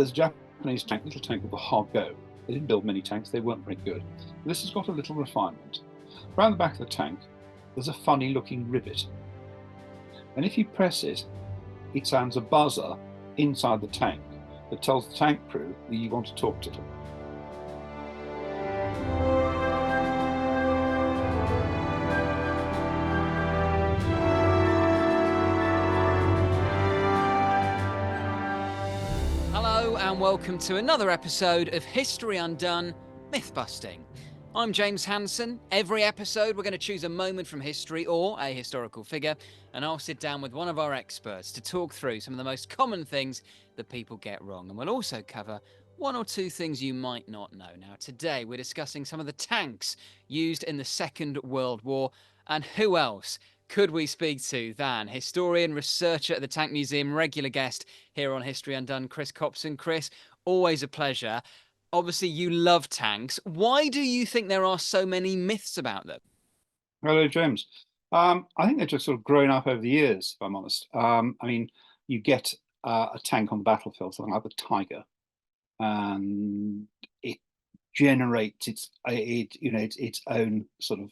There's a Japanese tank, little tank called the Hargo. They didn't build many tanks, they weren't very good. This has got a little refinement. Around the back of the tank, there's a funny looking rivet. And if you press it, it sounds a buzzer inside the tank that tells the tank crew that you want to talk to them. Hello and welcome to another episode of History Undone, Myth-busting. I'm James Hanson. Every episode we're going to choose a moment from history or a historical figure, and I'll sit down with one of our experts to talk through some of the most common things that people get wrong. And we'll also cover one or two things you might not know. Now today we're discussing some of the tanks used in the Second World War, and who else could we speak to than historian, researcher at the Tank Museum, regular guest here on History Undone, Chris Copson. Chris, always a pleasure. Obviously, you love tanks. Why do you think there are so many myths about them? Hello, James. I think they're just sort of grown up over the years, if I'm honest. You get a tank on the battlefield, something like the Tiger, and it generates its own sort of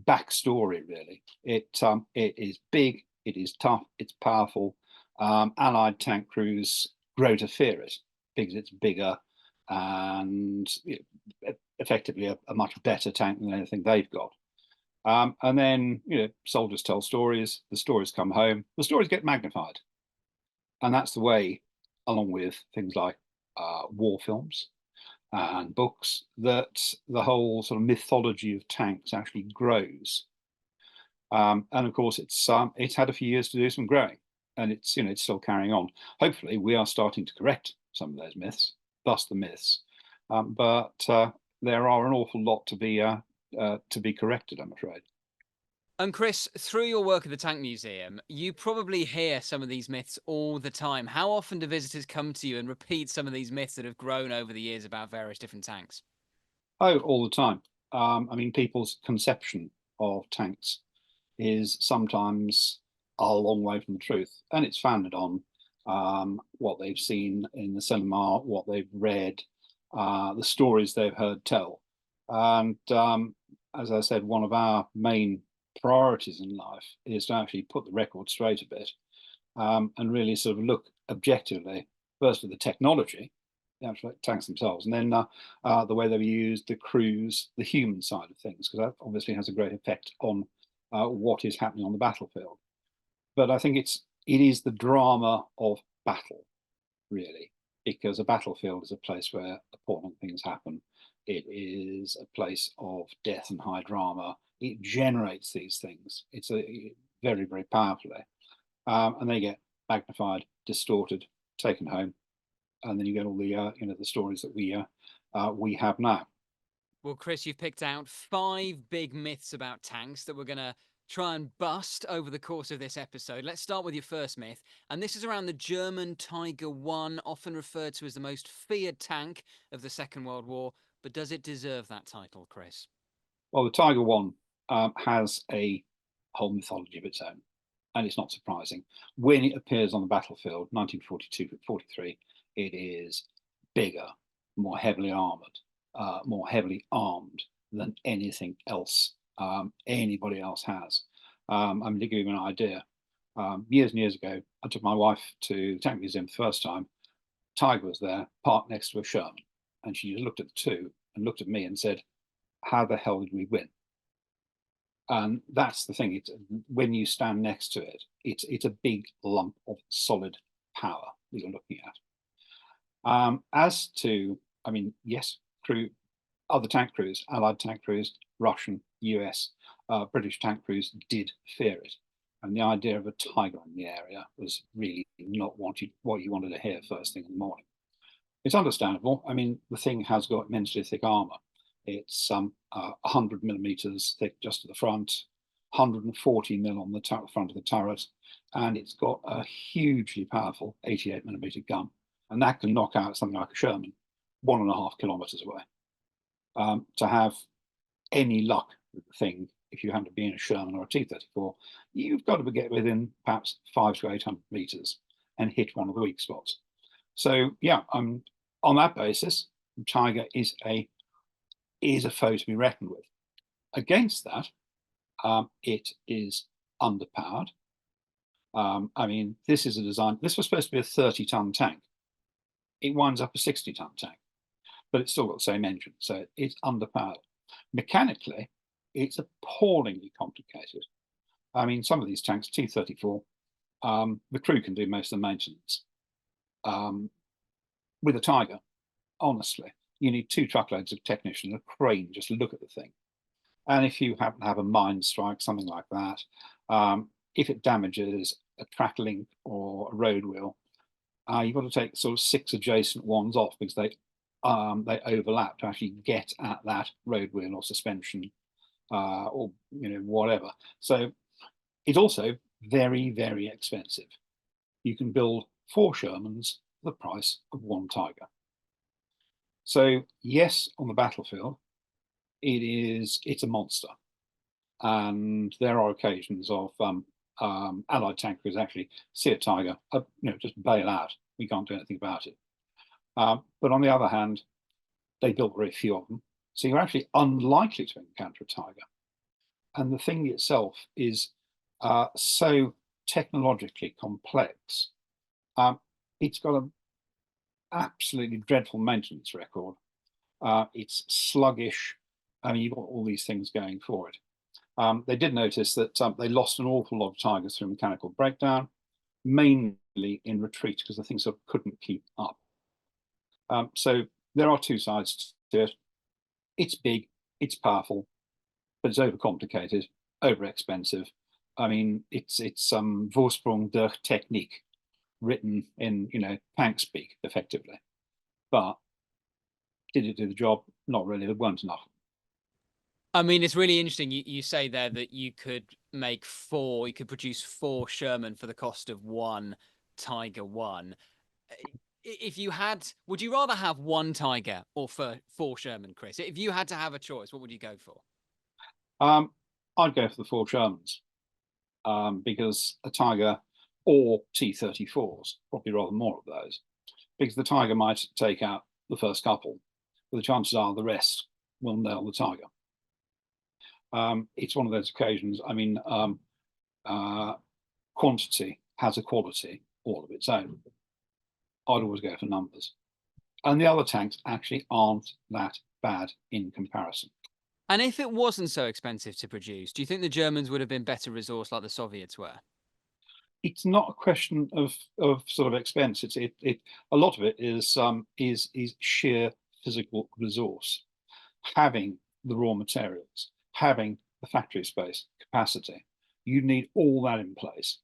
backstory. Really, it is big, it is tough, it's powerful. Allied tank crews grow to fear it because it's bigger and effectively a much better tank than anything they've got. And then, soldiers tell stories, the stories come home, the stories get magnified. And that's the way, along with things like war films and books, that the whole sort of mythology of tanks actually grows. And of course, it's had a few years to do some growing, and it's still carrying on. Hopefully, we are starting to correct some of those myths, thus the myths. But there are an awful lot to be corrected, I'm afraid. And Chris, through your work at the Tank Museum, you probably hear some of these myths all the time. How often do visitors come to you and repeat some of these myths that have grown over the years about various different tanks? Oh, all the time. People's conception of tanks is sometimes a long way from the truth, and it's founded on what they've seen in the cinema, what they've read, the stories they've heard tell. And as I said, one of our main priorities in life is to actually put the record straight a bit, and really sort of look objectively, first at the technology, the actual tanks themselves, and then the way they're used, the crews, the human side of things, because that obviously has a great effect on what is happening on the battlefield. But I think it is the drama of battle, really, because a battlefield is a place where appalling things happen. It is a place of death and high drama. It generates these things. It's very, very powerfully, and they get magnified, distorted, taken home, and then you get all the stories that we have now. Well, Chris, you've picked out 5 big myths about tanks that we're going to try and bust over the course of this episode. Let's start with your first myth, and this is around the German Tiger I, often referred to as the most feared tank of the Second World War. But does it deserve that title, Chris? Well, the Tiger One has a whole mythology of its own, and it's not surprising. When it appears on the battlefield, 1942-43, it is bigger, more heavily armored, more heavily armed than anything else anybody else has. To give you an idea, years and years ago, I took my wife to the Tank Museum the first time. Tiger was there, parked next to a Sherman, and she just looked at the two and looked at me and said, "How the hell did we win?" And that's the thing. It's when you stand next to it, it's a big lump of solid power that you're looking at. As to, yes, other tank crews, Allied tank crews, Russian, US, British tank crews did fear it. And the idea of a Tiger in the area was really not what you wanted to hear first thing in the morning. It's understandable. The thing has got immensely thick armor. It's 100 millimeters thick just to the front, 140 mil on the front of the turret, and it's got a hugely powerful 88 millimeter gun, and that can knock out something like a Sherman 1.5 kilometers away. To have any luck with the thing, if you happen to be in a Sherman or a T-34, you've got to get within perhaps 500 to 800 meters and hit one of the weak spots. So yeah, on that basis, Tiger is a foe to be reckoned with. Against that, it is underpowered. I mean, this is a design. This was supposed to be a 30-ton tank. It winds up a 60-ton tank, but it's still got the same engine, so it's underpowered. Mechanically, it's appallingly complicated. I mean, some of these tanks, T-34, the crew can do most of the maintenance. With a Tiger, honestly, you need 2 truckloads of technicians, a crane, just to look at the thing. And if you happen to have a mine strike, something like that, if it damages a track link or a road wheel, you've got to take sort of 6 adjacent ones off because they overlap to actually get at that road wheel or suspension or whatever. So it's also very, very expensive. You can build 4 Shermans for the price of 1 Tiger. So yes, on the battlefield, it's a monster, and there are occasions of Allied tankers actually see a Tiger, just bail out. We can't do anything about it. But on the other hand, they built very few of them, so you're actually unlikely to encounter a Tiger. And the thing itself is so technologically complex. It's got an absolutely dreadful maintenance record. It's sluggish. I mean, you've got all these things going for it. They did notice that they lost an awful lot of Tigers through mechanical breakdown, mainly in retreat because the things sort of couldn't keep up. So there are 2 sides to it. It's big, it's powerful, but it's overcomplicated, over expensive. I mean, it's Vorsprung durch Technik, written in tank speak effectively. But did it do the job? Not really. There weren't enough. I mean, it's really interesting. You say there that you could produce 4 Sherman for the cost of 1 Tiger 1. If you had, would you rather have 1 Tiger or 4 Sherman, Chris? If you had to have a choice, what would you go for? I'd go for the 4 Shermans because a Tiger or T-34s, probably rather more of those, because the Tiger might take out the first couple, but the chances are the rest will nail the Tiger. It's one of those occasions. I mean, quantity has a quality all of its own. I'd always go for numbers. And the other tanks actually aren't that bad in comparison. And if it wasn't so expensive to produce, do you think the Germans would have been better resourced like the Soviets were? It's not a question of sort of expense. A lot of it is sheer physical resource. Having the raw materials, having the factory space, capacity, you need all that in place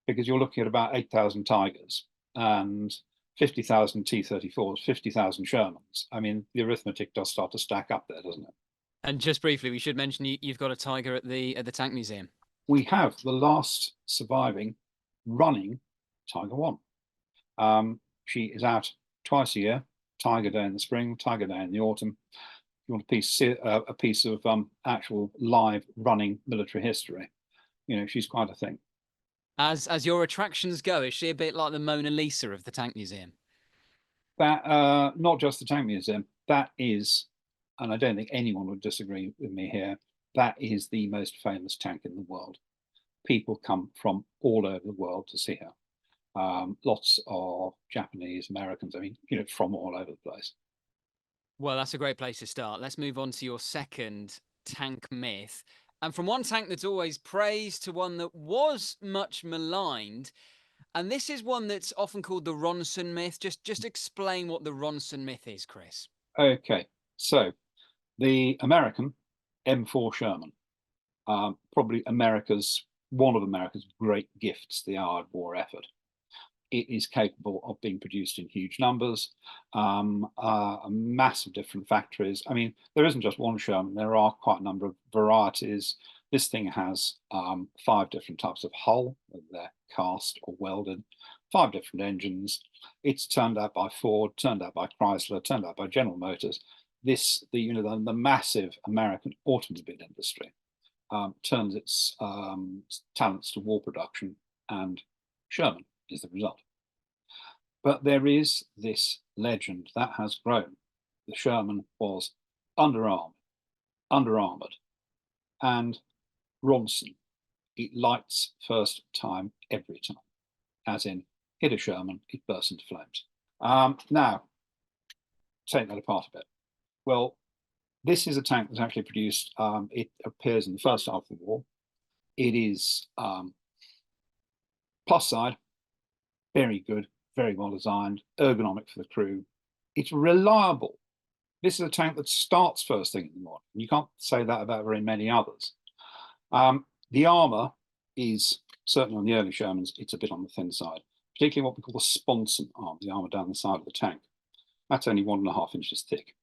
because you're looking at about 8,000 Tigers and 50,000 T-34s, 50,000 Shermans. I mean, the arithmetic does start to stack up there, doesn't it? And just briefly, we should mention you've got a Tiger at the Tank Museum. We have the last surviving running Tiger 1. She is out twice a year, Tiger Day in the spring, Tiger Day in the autumn. You want a piece of actual live running military history, she's quite a thing. As your attractions go, is she a bit like the Mona Lisa of the Tank Museum? That not just the Tank Museum, that is, and I don't think anyone would disagree with me here, that is the most famous tank in the world. People come from all over the world to see her. Lots of Japanese, Americans, I mean, from all over the place. Well, that's a great place to start. Let's move on to your second tank myth. And from one tank that's always praised to one that was much maligned. And this is one that's often called the Ronson myth. Just explain what the Ronson myth is, Chris. Okay, so the American M4 Sherman, probably one of America's great gifts, the Allied war effort. It is capable of being produced in huge numbers, a mass of different factories. I mean, there isn't just one Sherman, there are quite a number of varieties. This thing has 5 different types of hull, whether they're cast or welded, 5 different engines. It's turned out by Ford, turned out by Chrysler, turned out by General Motors. The massive American automobile industry turns its talents to war production, and Sherman is the result. But there is this legend that has grown. The Sherman was underarmed, and Ronson, it lights first time every time, as in hit a Sherman, it bursts into flames. Now, take that apart a bit. Well, this is a tank that's actually produced. It appears in the first half of the war. It is plus side, very good, very well designed, ergonomic for the crew. It's reliable. This is a tank that starts first thing in the morning. You can't say that about very many others. The armour is, certainly on the early Shermans, it's a bit on the thin side, particularly what we call the sponson arm, the armour down the side of the tank. That's only 1.5 inches thick.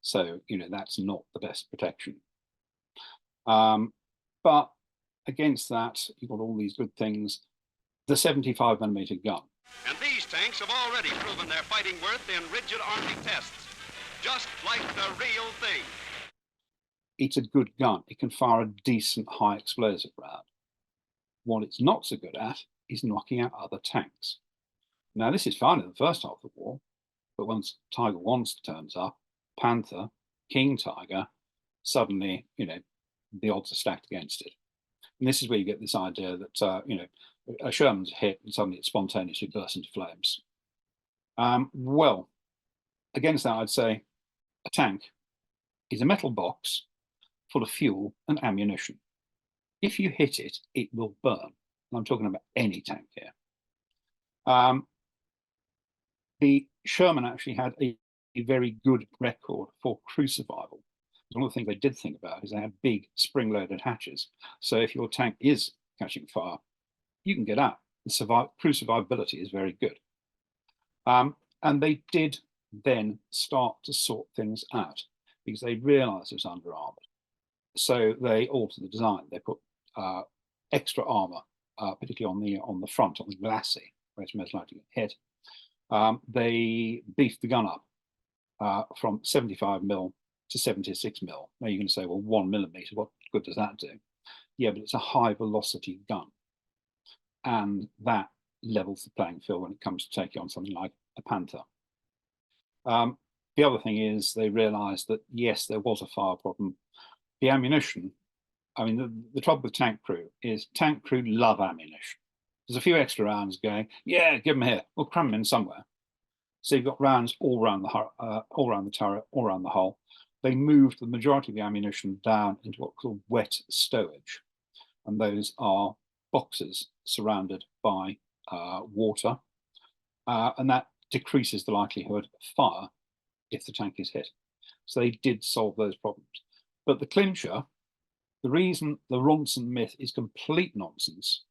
So, that's not the best protection. But against that, you've got all these good things. The 75mm gun. And these tanks have already proven their fighting worth in rigid Army tests, just like the real thing. It's a good gun. It can fire a decent high explosive round. What it's not so good at is knocking out other tanks. Now, this is fine in the first half of the war, but once Tiger I turns up, Panther, King Tiger, suddenly, the odds are stacked against it. And this is where you get this idea that, a Sherman's hit and suddenly it spontaneously bursts into flames. Well, against that, I'd say a tank is a metal box full of fuel and ammunition. If you hit it, it will burn. And I'm talking about any tank here. The Sherman actually had a very good record for crew survival. One of the things they did think about is they had big spring-loaded hatches. So if your tank is catching fire, you can get out. The crew survivability is very good. And they did then start to sort things out because they realized it was under-armored. So they altered the design. They put extra armor, particularly on the front, on the glacis, where it's most likely to hit. They beefed the gun up from 75mm to 76mm. Now you're going to say, well, 1mm, what good does that do? Yeah, but it's a high velocity gun. And that levels the playing field when it comes to taking on something like a Panther. The other thing is they realized that, yes, there was a fire problem. The ammunition, I mean, the trouble with tank crew is tank crew love ammunition. There's a few extra rounds going, yeah, give them here. We'll cram them in somewhere. So you've got rounds all around the turret, all around the hull. They moved the majority of the ammunition down into what's called wet stowage. And those are boxes surrounded by water. And that decreases the likelihood of fire if the tank is hit. So they did solve those problems. But the clincher, the reason the Ronson myth is complete nonsense,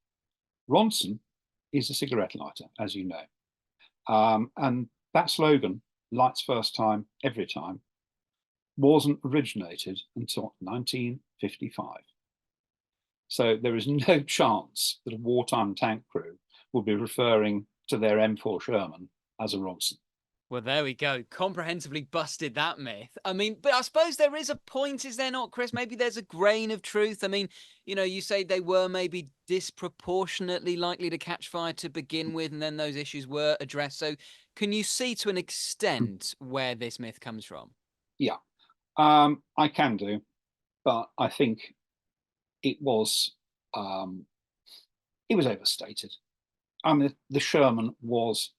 Ronson is a cigarette lighter, as you know. And that slogan, lights first time, every time, wasn't originated until 1955. So there is no chance that a wartime tank crew will be referring to their M4 Sherman as a Ronson. Well, there we go. Comprehensively busted that myth. I mean, but I suppose there is a point, is there not, Chris? Maybe there's a grain of truth. I mean, you say they were maybe disproportionately likely to catch fire to begin with, and then those issues were addressed. So can you see to an extent where this myth comes from? Yeah, I can do, but I think it was overstated. I mean, the Sherman was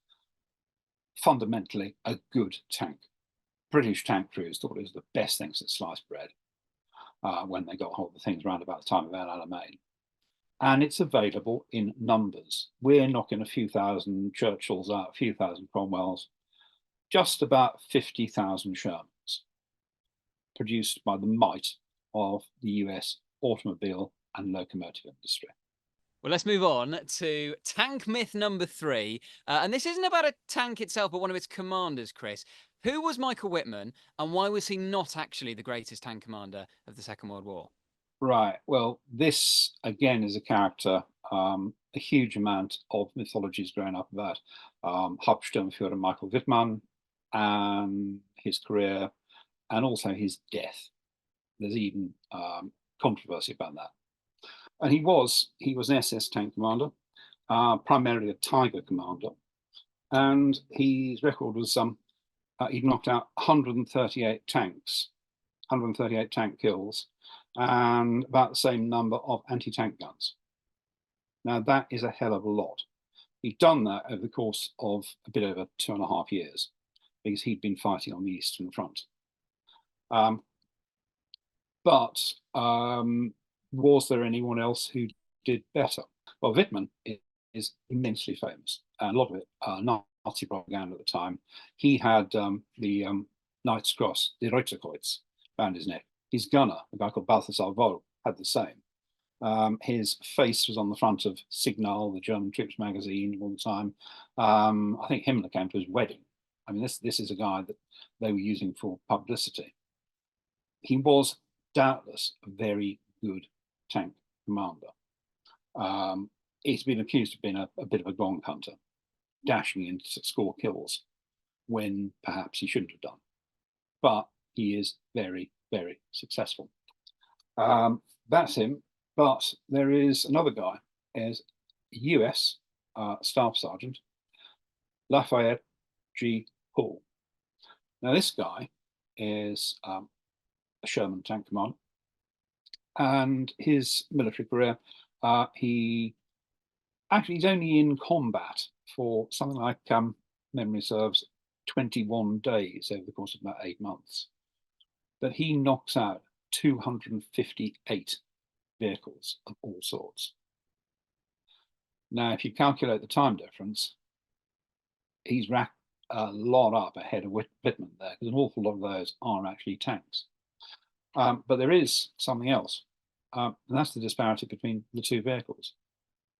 fundamentally a good tank. British tank crews thought it was the best thing since sliced bread when they got hold of the things around about the time of El Alamein. And it's available in numbers. We're knocking a few thousand Churchills out, a few thousand Cromwells, just about 50,000 Shermans produced by the might of the US automobile and locomotive industry. Well, let's move on to tank myth number 3. And this isn't about a tank itself, but one of its commanders, Chris. Who was Michael Vitman, and why was he not actually the greatest tank commander of the Second World War? Right. Well, this, again, is a character, a huge amount of mythologies growing up about Hauptsturmführer Michael Vitman and his career, and also his death. There's even controversy about that. And he was an SS tank commander, primarily a Tiger commander. and his record was he'd knocked out 138 tanks, 138 tank kills, and about the same number of anti-tank guns. Now that is a hell of a lot. He'd done that over the course of a bit over 2.5 years, because he'd been fighting on the Eastern Front. But was there anyone else who did better? Well, Vitman is immensely famous, and a lot of it Nazi propaganda at the time. He had the Knight's Cross, the Reuterkreuz, around his neck. His gunner, a guy called Balthasar Voll, had the same. His face was on the front of Signal, the German troops magazine, all the time. I think Himmler came to his wedding. I mean, this is a guy that they were using for publicity. He was doubtless a very good tank commander. He's been accused of being a bit of a gong hunter, dashing in to score kills when perhaps he shouldn't have done. But he is very, very successful. That's him. But there is another guy, as US Staff Sergeant Lafayette G. Hall. Now, this guy is a Sherman tank commander, and his military career, he's only in combat for something like, memory serves, 21 days over the course of about 8 months. But he knocks out 258 vehicles of all sorts. Now, if you calculate the time difference, he's racked a lot up ahead of Vitman there, because an awful lot of those are actually tanks. But there is something else, and that's the disparity between the two vehicles.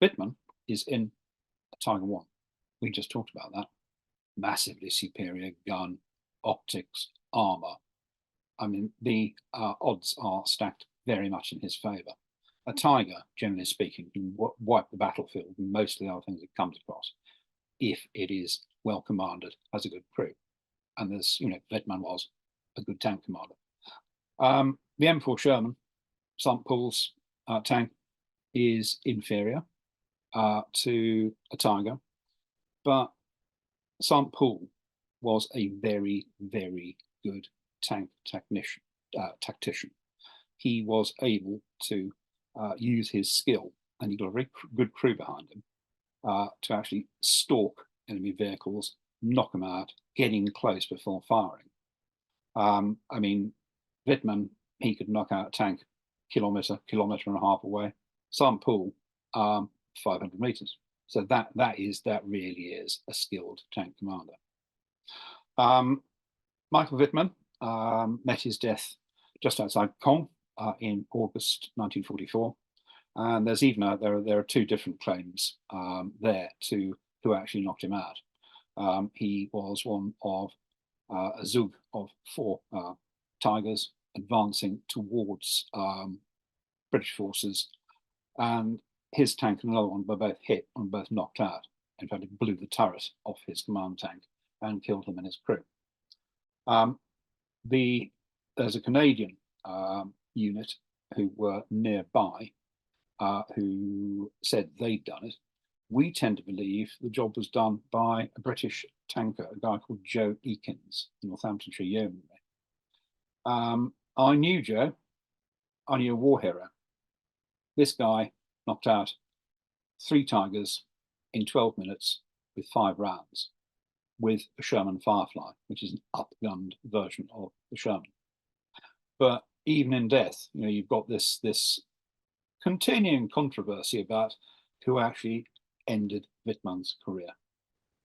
Vitman is in a Tiger I. We just talked about that. Massively superior gun, optics, armor. I mean, the odds are stacked very much in his favor. A Tiger, generally speaking, can wipe the battlefield and most of the other things it comes across if it is well commanded, has a good crew. And there's, Vitman was a good tank commander. The M4 Sherman, St. Paul's tank, is inferior to a Tiger, but St. Paul was a very, very good tank tactician. He was able to use his skill, and he got a very good crew behind him, to actually stalk enemy vehicles, knock them out, getting close before firing. I mean, Vitman, he could knock out a tank kilometre and a half away. St. Paul, 500 meters. So that really is a skilled tank commander. Michael Vitman met his death just outside Caen in August 1944, and there's even there are two different claims there to who actually knocked him out. He was one of a Zug of 4 Tigers advancing towards British forces, and his tank and another one were both hit and both knocked out. In fact, it blew the turret off his command tank and killed him and his crew. There's a Canadian unit who were nearby who said they'd done it. We tend to believe the job was done by a British tanker, a guy called Joe Eakins, Northamptonshire Yeomanry. I knew Joe. I knew a war hero. This guy knocked out 3 Tigers in 12 minutes with 5 rounds with a Sherman Firefly, which is an upgunned version of the Sherman. But even in death, you've got this continuing controversy about who actually ended Vitman's career.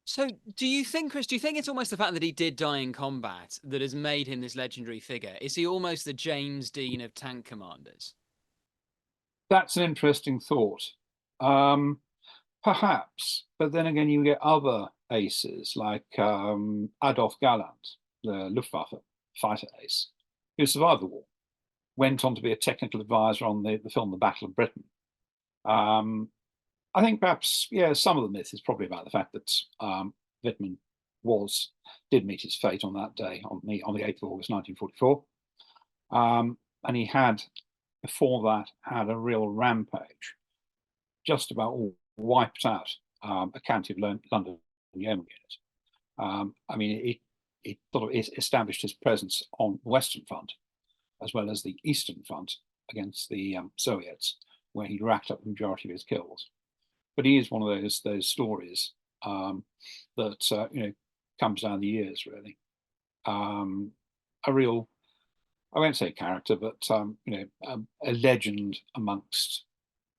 So do you think, Chris, it's almost the fact that he did die in combat that has made him this legendary figure? Is he almost the James Dean of tank commanders? That's an interesting thought. Perhaps, but then again, you get other aces like Adolf Galland, the Luftwaffe fighter ace, who survived the war, went on to be a technical advisor on the film The Battle of Britain. I think perhaps, some of the myth is probably about the fact that Vitman did meet his fate on that day, on the 8th of August 1944. And he had, before that, had a real rampage, just about all wiped out a county of London Yeoman unit. I mean, it sort of established his presence on the Western Front as well as the Eastern Front against the Soviets, where he racked up the majority of his kills. But he is one of those stories that comes down the years, really. A real, I won't say character, but a legend amongst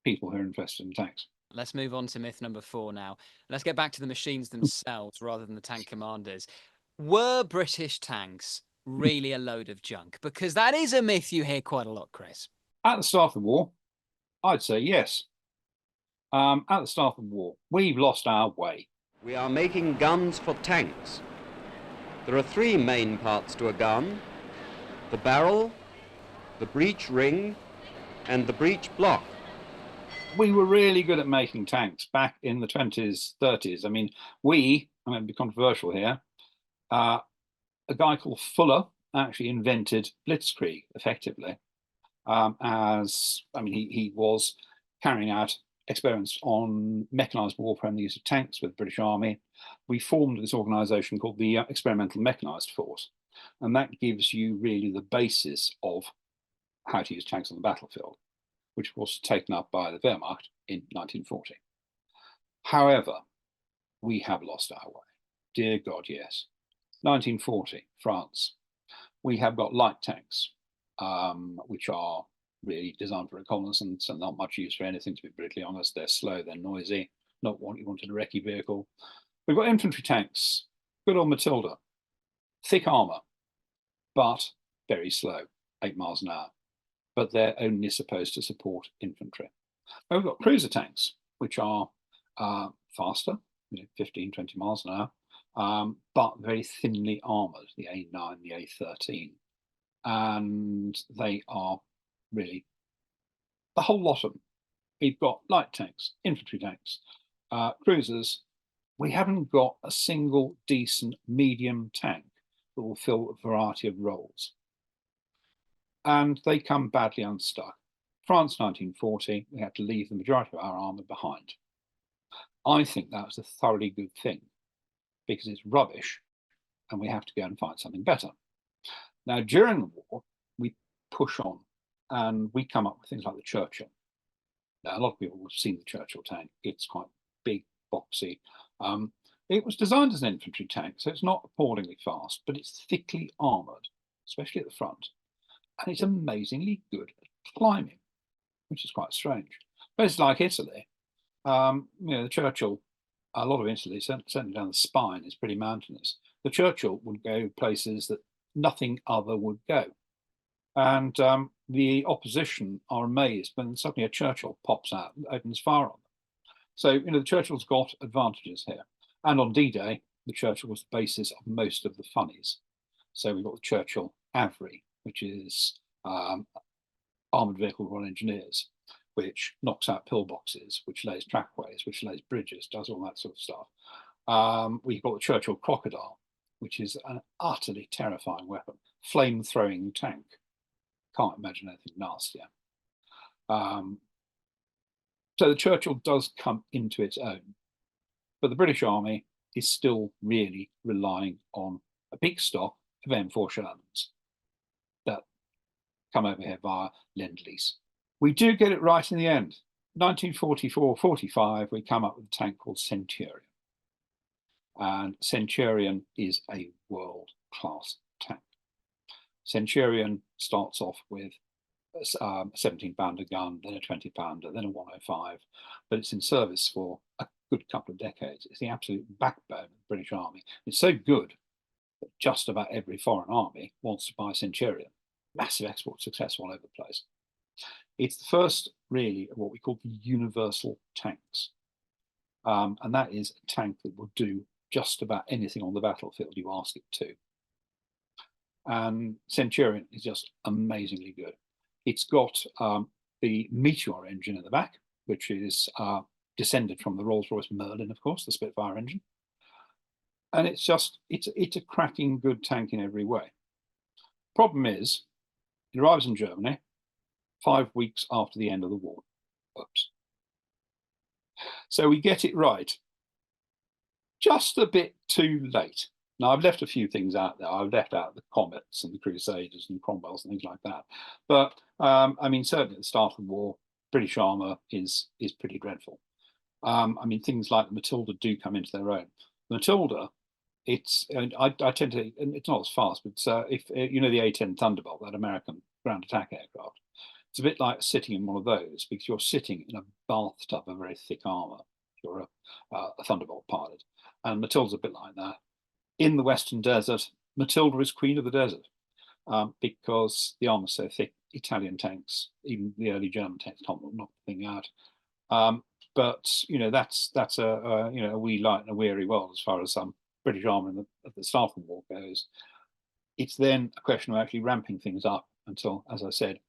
people who are interested in tanks. Let's move on to myth number 4 now. Let's get back to the machines themselves rather than the tank commanders. Were British tanks really a load of junk? Because that is a myth you hear quite a lot, Chris. At the start of the war, I'd say yes. At the start of the war, we've lost our way. We are making guns for tanks. There are 3 main parts to a gun: the barrel, the breech ring, and the breech block. We were really good at making tanks back in the 20s, 30s. I mean, I'm going to be controversial here, a guy called Fuller actually invented blitzkrieg effectively, he was carrying out experiments on mechanized warfare and the use of tanks with the British Army. We formed this organization called the Experimental Mechanized Force, and that gives you really the basis of how to use tanks on the battlefield, which was taken up by the Wehrmacht in 1940. However, we have lost our way. Dear God, yes. 1940, France. We have got light tanks, which are really designed for reconnaissance and not much use for anything, to be brutally honest. They're slow, they're noisy, not what you want in a recce vehicle. We've got infantry tanks, good old Matilda, thick armour, but very slow, 8 miles an hour. But they're only supposed to support infantry. We've got cruiser tanks, which are faster, 15, 20 miles an hour, but very thinly armoured, the A9, the A13. And they are really the whole lot of them. We've got light tanks, infantry tanks, cruisers. We haven't got a single decent medium tank that will fill a variety of roles. And they come badly unstuck. France 1940, we had to leave the majority of our armour behind. I think that was a thoroughly good thing because it's rubbish and we have to go and find something better. Now, during the war, we push on and we come up with things like the Churchill. Now, a lot of people have seen the Churchill tank. It's quite big, boxy. It was designed as an infantry tank, so it's not appallingly fast, but it's thickly armoured, especially at the front. And it's amazingly good at climbing, which is quite strange. Places like Italy, the Churchill, a lot of Italy, certainly down the spine, is pretty mountainous. The Churchill would go places that nothing other would go. And the opposition are amazed when suddenly a Churchill pops out and opens fire on them. So, the Churchill's got advantages here. And on D-Day, the Churchill was the basis of most of the funnies. So we've got the Churchill Avery, which is armoured vehicle Royal Engineers, which knocks out pillboxes, which lays trackways, which lays bridges, does all that sort of stuff. We've got the Churchill Crocodile, which is an utterly terrifying weapon, flame-throwing tank. Can't imagine anything nastier. So the Churchill does come into its own, but the British Army is still really relying on a big stock of M4 Shermans that come over here via Lend-Lease. We do get it right in the end. 1944-45, we come up with a tank called Centurion. And Centurion is a world-class tank. Centurion starts off with a 17-pounder gun, then a 20-pounder, then a 105, but it's in service for a good couple of decades. It's the absolute backbone of the British Army. It's so good that just about every foreign army wants to buy Centurion. Massive export success all over the place. It's the first, really, of what we call the universal tanks. And that is a tank that will do just about anything on the battlefield you ask it to. And Centurion is just amazingly good. It's got the Meteor engine in the back, which is descended from the Rolls-Royce Merlin, of course, the Spitfire engine. And it's a cracking good tank in every way. Problem is, it arrives in Germany 5 weeks after the end of the war. Oops. So we get it right. just a bit too late. Now, I've left a few things out there. I've left out the Comets and the Crusaders and Cromwells and things like that. But I mean, certainly at the start of the war, British armour is pretty dreadful. I mean, things like the Matilda do come into their own. The Matilda, I tend to, and it's not as fast, but if you know the A-10 Thunderbolt, that American ground attack aircraft, it's a bit like sitting in one of those because you're sitting in a bathtub of very thick armour. You're a Thunderbolt pilot, and Matilda's a bit like that. In the Western Desert, Matilda is queen of the desert because the armour's so thick. Italian tanks, even the early German tanks, can't knock the thing out. But you know that's a you know a wee light and a weary world as far as British armour at the start of the war goes. It's then a question of actually ramping things up until, as I said,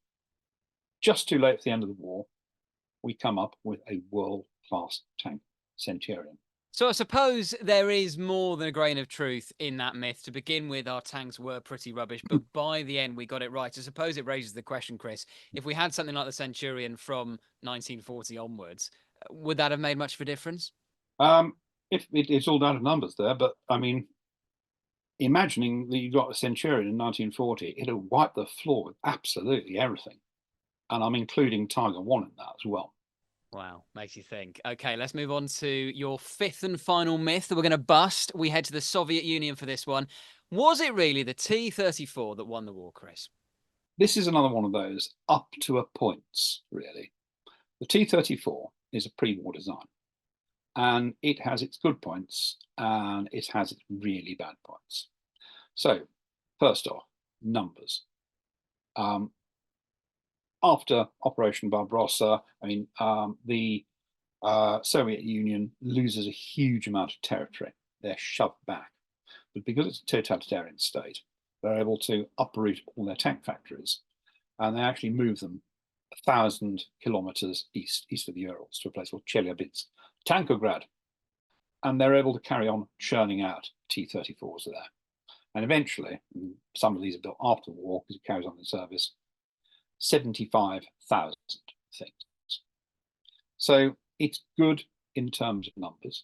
just too late for the end of the war, we come up with a world-class tank, Centurion. So I suppose there is more than a grain of truth in that myth. To begin with, our tanks were pretty rubbish, but by the end we got it right. I suppose it raises the question, Chris, if we had something like the Centurion from 1940 onwards, would that have made much of a difference? If it's all down to numbers there, but I mean, imagining that you got a Centurion in 1940, it'd have wiped the floor with absolutely everything. And I'm including Tiger One in that as well. Wow, makes you think. Okay, let's move on to your fifth and final myth that we're going to bust. We head to the Soviet Union for this one. Was it really the T-34 that won the war, Chris? This is another one of those up to a points, really. The T-34 is a pre-war design, and it has its good points and it has its really bad points. So, first off, numbers. After Operation Barbarossa, I mean, the Soviet Union loses a huge amount of territory. They're shoved back. But because it's a totalitarian state, they're able to uproot all their tank factories, and they actually move them 1,000 kilometers east of the Urals to a place called Chelyabinsk, Tankograd. And they're able to carry on churning out T-34s there. And eventually, and some of these are built after the war because it carries on in service, 75,000 things. So it's good in terms of numbers.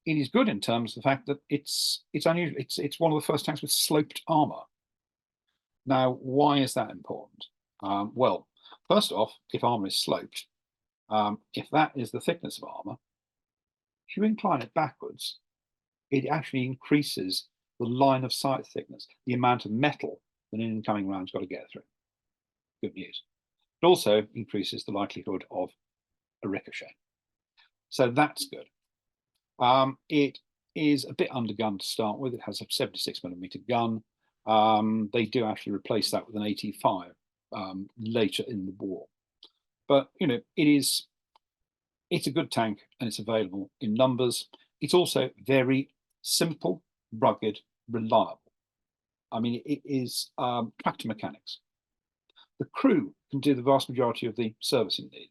It is good in terms of the fact that it's unusual. It's one of the first tanks with sloped armor. Now, why is that important? Well, first off, if armor is sloped, if that is the thickness of armor, if you incline it backwards, it actually increases the line of sight thickness, the amount of metal that an incoming round's got to get through. Good news. It also increases the likelihood of a ricochet. So that's good. It is a bit undergunned to start with. It has a 76mm gun. They do actually replace that with an 85 later in the war. But, you know, it's a good tank and it's available in numbers. It's also very simple, rugged, reliable. I mean, it is tractor mechanics. The crew can do the vast majority of the servicing needed.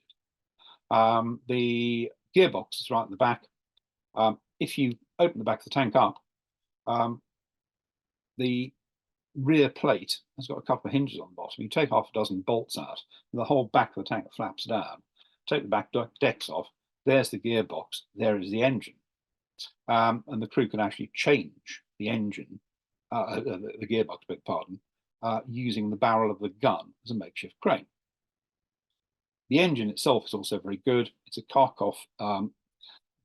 The gearbox is right in the back. If you open the back of the tank up, the rear plate has got a couple of hinges on the bottom. You take half a dozen bolts out, and the whole back of the tank flaps down. Take the back decks off. There's the gearbox. There is the engine. And the crew can actually change the engine, the gearbox, beg pardon, using the barrel of the gun as a makeshift crane. The engine itself is also very good. It's a Kharkov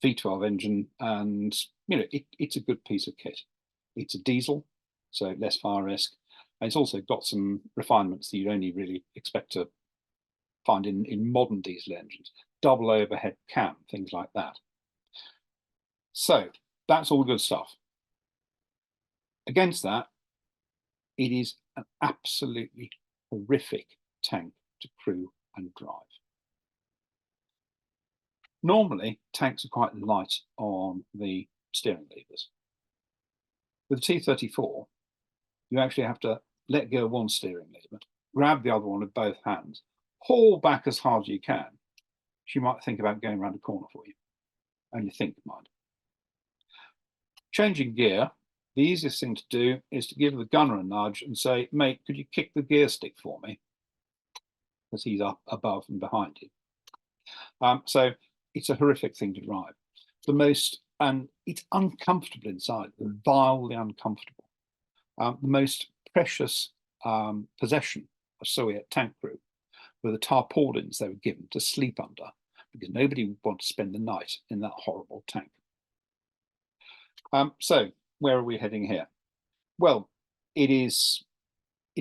V12 engine, and you know it's a good piece of kit. It's a diesel, so less fire risk, and it's also got some refinements that you'd only really expect to find in modern diesel engines. Double overhead cam, things like that. So that's all good stuff. Against that, it is an absolutely horrific tank to crew and drive. Normally, tanks are quite light on the steering levers. With the T-34, you actually have to let go one steering lever, grab the other one with both hands, haul back as hard as you can. She might think about going around a corner for you. Only think, mind. Changing gear, the easiest thing to do is to give the gunner a nudge and say, mate, could you kick the gear stick for me? Because he's up above and behind you. So it's a horrific thing to drive. The most And it's uncomfortable inside, vilely uncomfortable. The most precious possession of Soviet tank crew were the tarpaulins they were given to sleep under, because nobody would want to spend the night in that horrible tank. So where are we heading here? Well, it's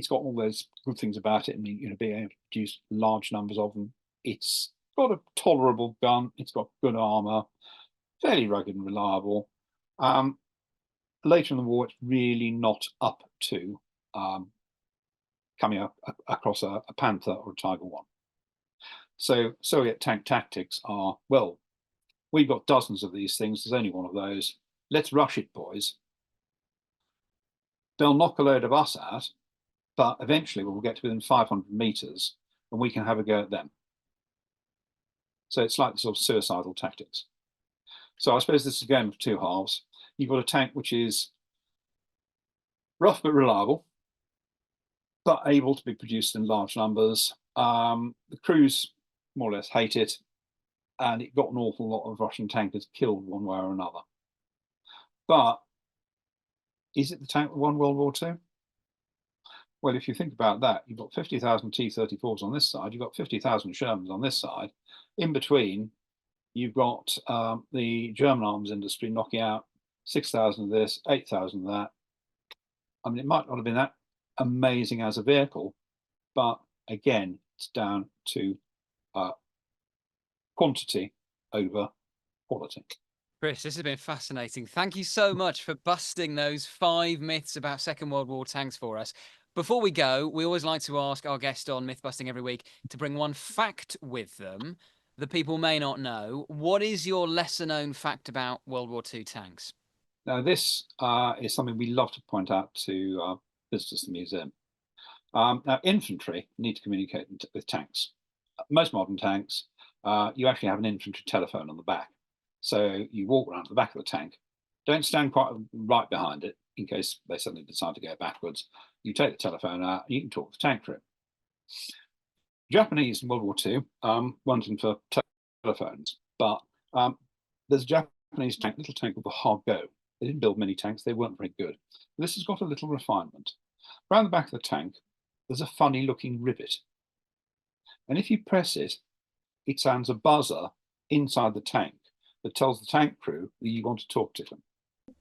got all those good things about it. I mean, being able to produce large numbers of them. It's got a tolerable gun. It's got good armor, fairly rugged and reliable. Later in the war, it's really not up to coming up across a Panther or a Tiger I. So Soviet tank tactics are, well, we've got dozens of these things. There's only one of those. Let's rush it, boys. They'll knock a load of us out, but eventually we'll get to within 500 meters and we can have a go at them. So it's like sort of suicidal tactics. So I suppose this is a game of two halves. You've got a tank which is rough but reliable, but able to be produced in large numbers. The crews more or less hate it, and it got an awful lot of Russian tankers killed one way or another. But is it the tank that won World War II? Well, if you think about that, you've got 50,000 T-34s on this side, you've got 50,000 Shermans on this side. In between, you've got the German arms industry knocking out 6,000 of this, 8,000 of that. I mean, it might not have been that amazing as a vehicle, but again, it's down to quantity over quality. Chris, this has been fascinating. Thank you so much for busting those 5 myths about Second World War tanks for us. Before we go, we always like to ask our guest on Myth Busting every week to bring one fact with them that people may not know. What is your lesser known fact about World War II tanks? Now, this is something we love to point out to visitors to the museum. Now, infantry need to communicate with tanks. Most modern tanks, you actually have an infantry telephone on the back. So you walk around to the back of the tank. Don't stand quite right behind it in case they suddenly decide to go backwards. You take the telephone out, you can talk to the tank crew. Japanese in World War II weren't in for telephones, but there's a Japanese tank, little tank called the Hargo. They didn't build many tanks, they weren't very good. This has got a little refinement. Around the back of the tank, there's a funny looking rivet. And if you press it, it sounds a buzzer inside the tank that tells the tank crew that you want to talk to them.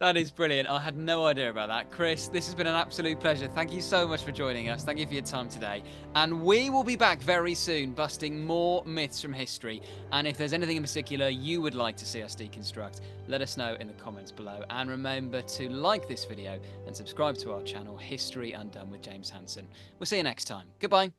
That is brilliant. I had no idea about that. Chris, this has been an absolute pleasure. Thank you so much for joining us. Thank you for your time today. And we will be back very soon busting more myths from history. And if there's anything in particular you would like to see us deconstruct, let us know in the comments below. And remember to like this video and subscribe to our channel, History Undone with James Hanson. We'll see you next time. Goodbye.